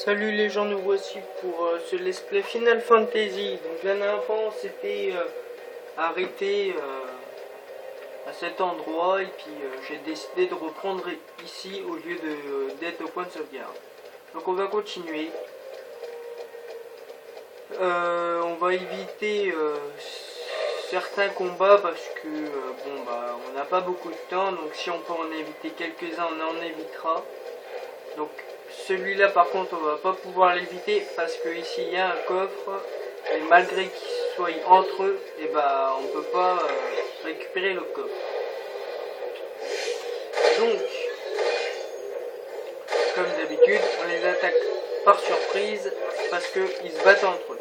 Salut les gens, nous voici pour ce let's play Final Fantasy. Donc la dernière fois on s'était arrêté à cet endroit et puis j'ai décidé de reprendre ici au lieu d'être au point de sauvegarde. Donc on va continuer. On va éviter certains combats parce que on n'a pas beaucoup de temps, donc si on peut en éviter quelques-uns on en évitera. Donc celui-là par contre on va pas pouvoir l'éviter parce que ici il y a un coffre et malgré qu'ils soient entre eux, et on peut pas récupérer le coffre. Donc comme d'habitude on les attaque par surprise parce qu'ils se battent entre eux.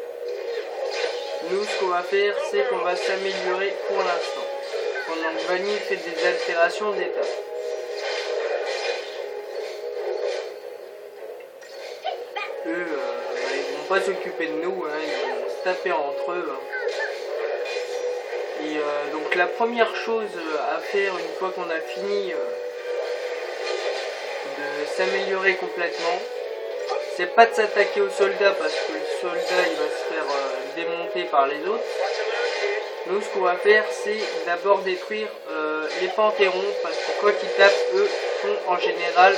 Nous ce qu'on va faire c'est qu'on va s'améliorer pour l'instant pendant que Vanille fait des altérations d'état. Eux, ils vont pas s'occuper de nous, hein, ils vont se taper entre eux. Hein. Et donc la première chose à faire une fois qu'on a fini de s'améliorer complètement, c'est pas de s'attaquer aux soldats parce que le soldat il va se faire démonter par les autres. Nous ce qu'on va faire c'est d'abord détruire les pantérons parce que quoi qu'ils tapent, eux font en général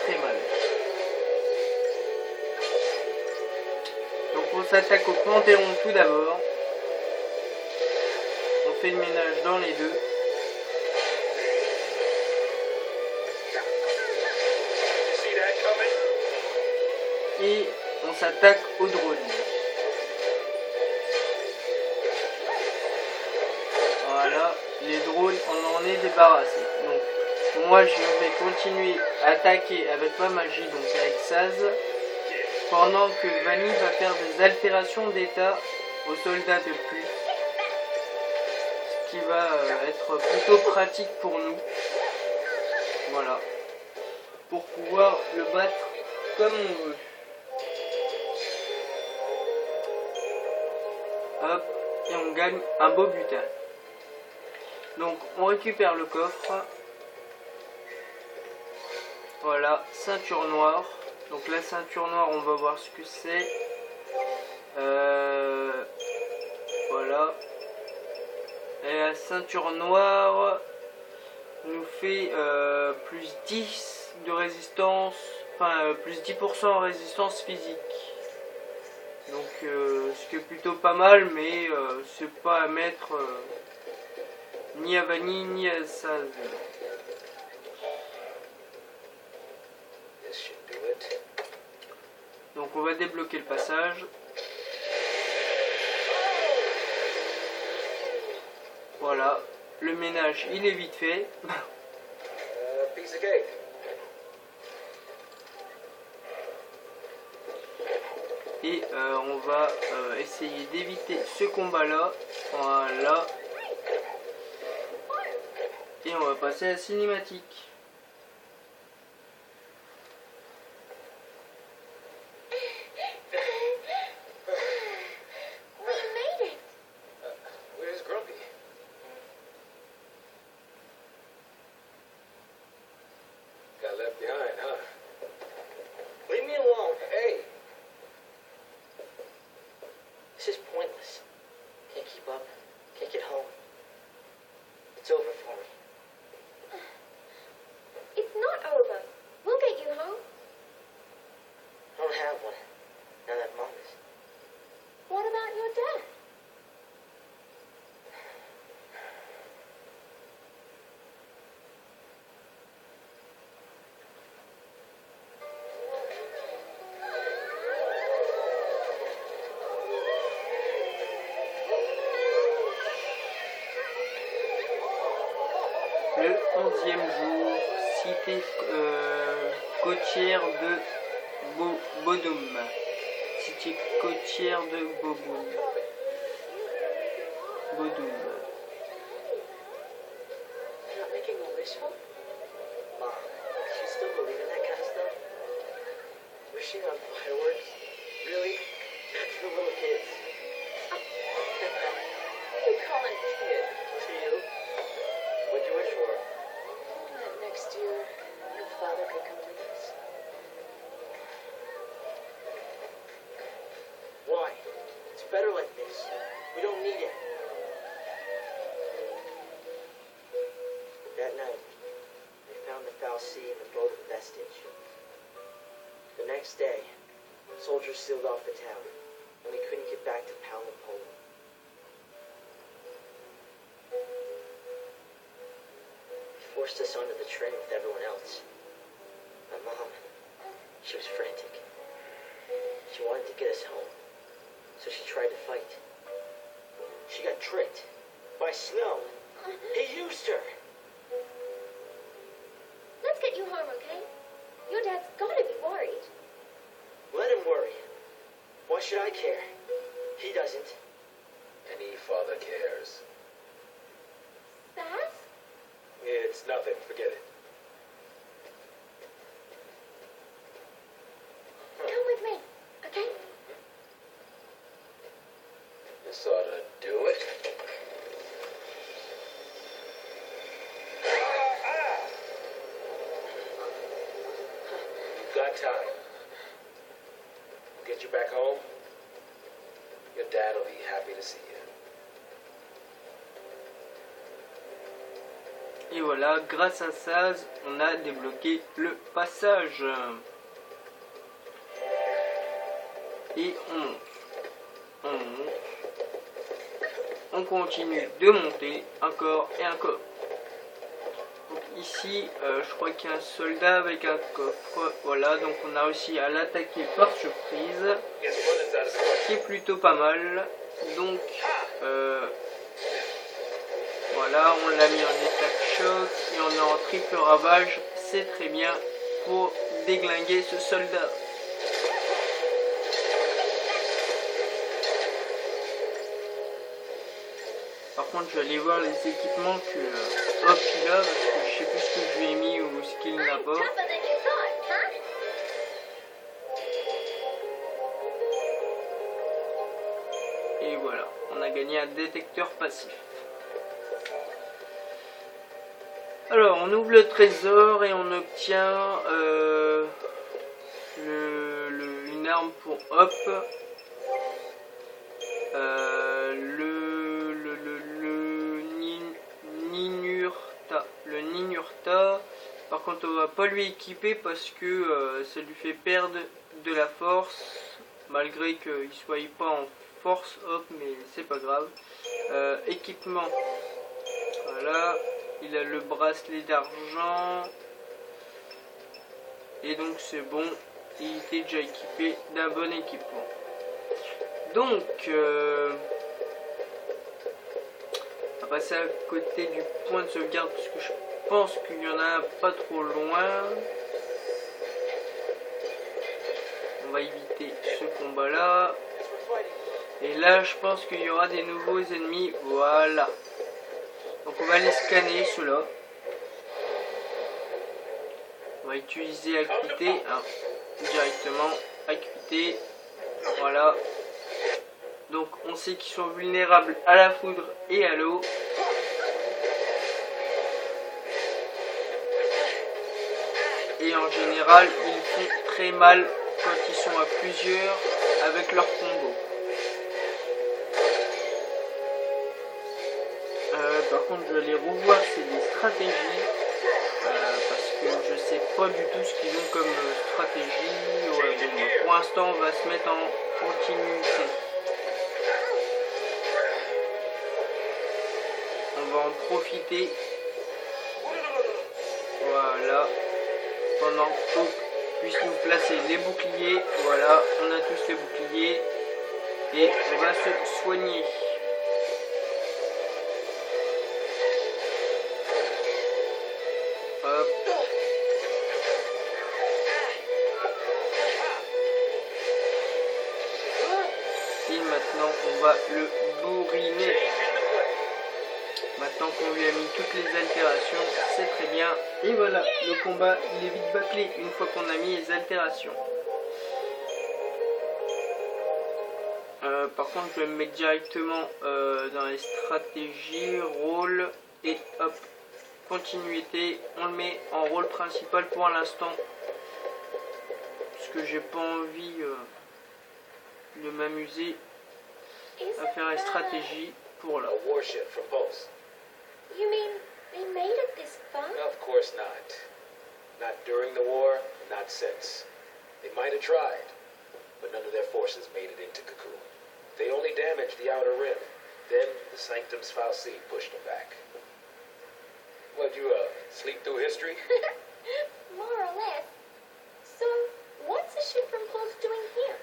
très mal. Donc on s'attaque au panthéon tout d'abord. On fait le ménage dans les deux. Et on s'attaque aux drones. Voilà, les drones on en est débarrassé. Donc moi je vais continuer à attaquer avec ma magie, donc avec Saz. Pendant que Vanille va faire des altérations d'état aux soldats de plus. Ce qui va être plutôt pratique pour nous. Voilà. Pour pouvoir le battre comme on veut. Hop. Et on gagne un beau butin. Donc on récupère le coffre. Voilà. Ceinture noire. Donc la ceinture noire, on va voir ce que c'est. Voilà. Et la ceinture noire nous fait plus 10 de résistance, enfin plus 10% en résistance physique. Donc ce qui est plutôt pas mal, mais c'est pas à mettre ni à Vanille ni à Saz. Donc on va débloquer le passage. Voilà, le ménage il est vite fait. Et on va essayer d'éviter ce combat là. Voilà. Et on va passer à la cinématique. Le 11e jour, cité côtière de Bodum. Cité côtière de Bodum. better like this. We don't need it. That night, they found the Fal'Cie in the boat of Vestige. The next day, soldiers sealed off the town, and we couldn't get back to Palin, Poland. They forced us onto the train with everyone else. My mom, she was frantic. She wanted to get us home, so she tried to fight. She got tricked by Snow. He used her. Let's get you home, okay? Your dad's gotta be worried. Let him worry. Why should I care? He doesn't. Any father cares. Sass? It's nothing, forget it. Come with me, okay? This ought to do it. You've got time. We'll get you back home. Your dad will be happy to see you. Et voilà, grâce à Saz, on a débloqué le passage. Et on monte. On monte. On continue de monter encore et encore. Donc ici, je crois qu'il y a un soldat avec un coffre. Voilà, donc on a réussi à l'attaquer par surprise. Ce qui est plutôt pas mal. Donc, voilà, on l'a mis en état de choc et on est en triple ravage. C'est très bien pour déglinguer ce soldat. Par contre, je vais aller voir les équipements que Hop il a, parce que je sais plus ce que je lui ai mis ou ce qu'il n'a pas. Et voilà, on a gagné un détecteur passif. Alors, on ouvre le trésor et on obtient une arme pour Hop. Le Ninurta. Par contre, on va pas lui équiper parce que ça lui fait perdre de la force, malgré qu'il soit pas en force Hop, mais c'est pas grave. Équipement. Voilà. Il a le bracelet d'argent. Et donc c'est bon. Il était déjà équipé d'un bon équipement. Donc, on va passer à côté du point de sauvegarde parce que je pense qu'il y en a un pas trop loin. On va éviter ce combat là. Et là, je pense qu'il y aura des nouveaux ennemis. Voilà. Donc on va les scanner ceux-là. On va utiliser acuité hein, directement. Acuité. Voilà. Donc on sait qu'ils sont vulnérables à la foudre et à l'eau. Et en général, ils font très mal quand ils sont à plusieurs avec leur combo. Par contre, je vais les revoir, c'est des stratégies. Parce que je sais pas du tout ce qu'ils ont comme stratégie. Ouais, bon, pour l'instant, on va se mettre en continuité. On va en profiter. Voilà. Pendant qu'on puisse nous placer les boucliers. Voilà, on a tous les boucliers. Et on va se soigner. Hop. Et maintenant, on va le bourriner. Maintenant qu'on lui a mis toutes les altérations, c'est très bien. Et voilà, le combat il est vite bâclé une fois qu'on a mis les altérations. Par contre, je vais me mettre directement dans les stratégies, rôle et hop, continuité. On le met en rôle principal pour l'instant. Parce que j'ai pas envie de m'amuser Is à faire une that- stratégie pour là. A warship from Pulse. You mean they made it this far? Of course not. Not during the war, not since. They might have tried, but none of their forces made it into Cocoon. They only damaged the outer rim. Then the Sanctum's Fal'Cie pushed them back. What'd you, sleep through history? More or less. So, what's a ship from Pulse doing here?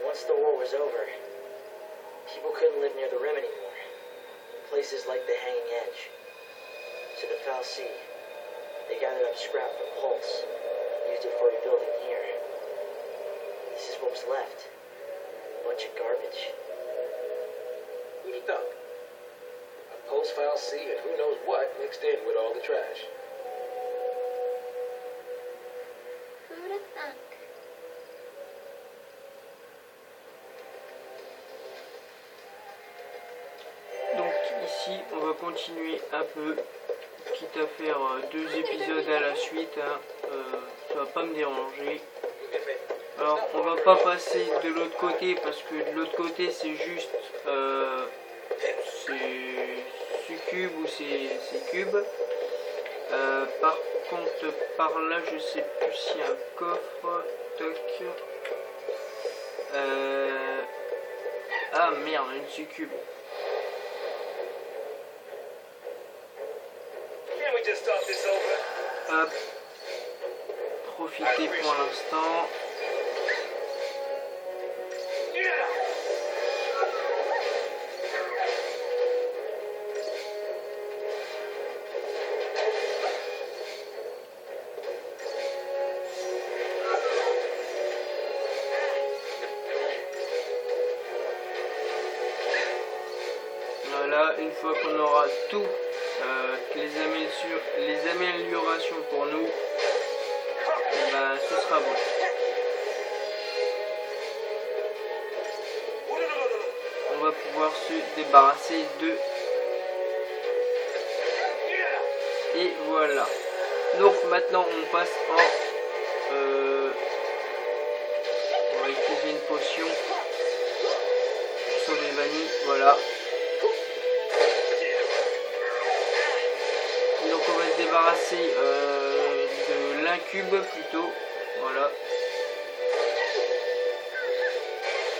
Once the war was over, people couldn't live near the rim anymore. Places like the Hanging Edge. So the Fal'Cie, they gathered up scrap from Pulse and used it for rebuilding here. This is what was left. A bunch of garbage. Who'd have thunk? A Pulse Fal'Cie and who knows what mixed in with all the trash. Who'd have thunk? Donc ici, on va continuer un peu, quitte à faire 2 épisodes à la suite, hein, ça va pas me déranger. Alors on va pas passer de l'autre côté parce que de l'autre côté c'est juste c'est Succube ou c'est Cube. Par contre par là je sais plus s'il y a un coffre. Toc. Ah merde, une Succube. Can't we just talk this over? Hop. Profitez pour l'instant. Voilà, une fois qu'on aura tout, les améliorations pour nous, et ben, ce sera bon. On va pouvoir se débarrasser de... Et voilà. Donc maintenant on passe en... on va utiliser une potion. Sauver Vanille, voilà. Donc on va se débarrasser de l'incube plutôt, voilà.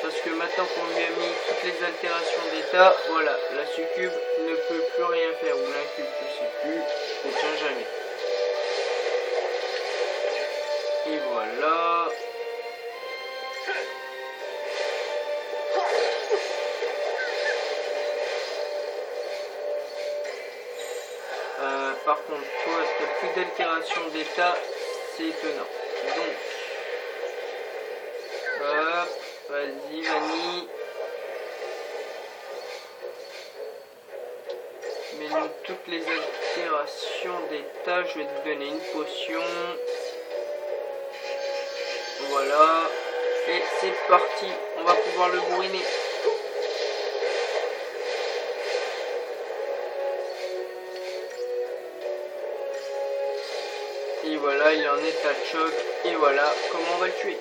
Parce que maintenant qu'on lui a mis toutes les altérations d'état, voilà, la succube ne peut plus rien faire, ou l'incube je sais plus, je ne tiens jamais. Et voilà. Par contre, toi, tu n'as plus d'altération d'état, c'est étonnant. Donc, hop, vas-y, Vanille. Mets-nous toutes les altérations d'état. Je vais te donner une potion. Voilà. Et c'est parti. On va pouvoir le bourriner. Et voilà, il est en état de choc. Et voilà comment on va le tuer.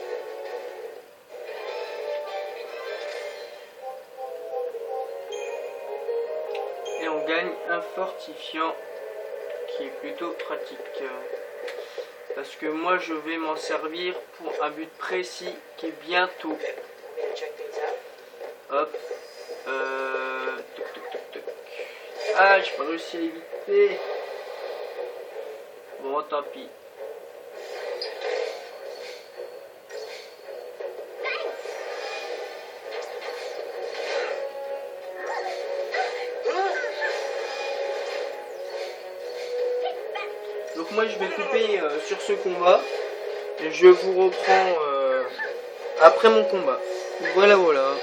Et on gagne un fortifiant qui est plutôt pratique. Parce que moi je vais m'en servir pour un but précis qui est bientôt. Hop. Toc, toc, toc, toc. Ah, j'ai pas réussi à l'éviter. Bon, tant pis. Donc moi je vais couper sur ce combat. Et je vous reprends après mon combat. Voilà, voilà.